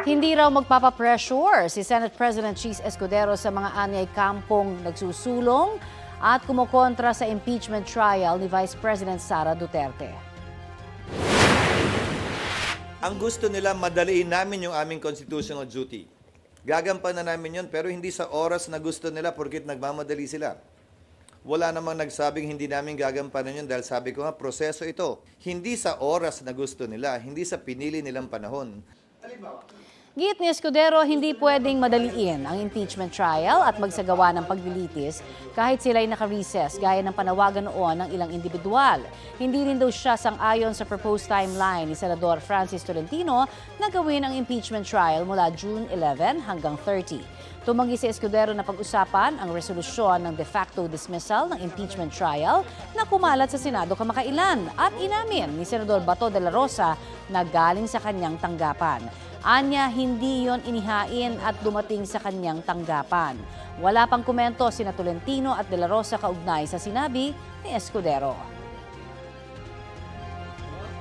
Hindi raw magpapapressure si Senate President Cheese Escudero sa mga anyay kampong nagsusulong at kumukontra sa impeachment trial ni Vice President Sara Duterte. Ang gusto nila, madaliin namin yung aming constitutional duty. Gagampanan namin yun, pero hindi sa oras na gusto nila porkit nagmamadali sila. Wala namang nagsabing hindi namin gagampanan yun dahil sabi ko nga, proseso ito. Hindi sa oras na gusto nila, hindi sa pinili nilang panahon. Git ni Escudero, hindi pwedeng madaliin ang impeachment trial at magsagawa ng paglilitis kahit sila'y naka-recess gaya ng panawagan noon ng ilang individual. Hindi rin daw siya sang-ayon sa proposed timeline ni Senador Francis Tolentino na gawin ang impeachment trial mula June 11 hanggang 30. Tumanggi si Escudero na pag-usapan ang resolusyon ng de facto dismissal ng impeachment trial na kumalat sa Senado kamakailan at inamin ni Senador Bato de la Rosa na galing sa kanyang tanggapan. Anya, hindi yon inihain at dumating sa kanyang tanggapan. Wala pang komento sina Tolentino at de la Rosa kaugnay sa sinabi ni Escudero.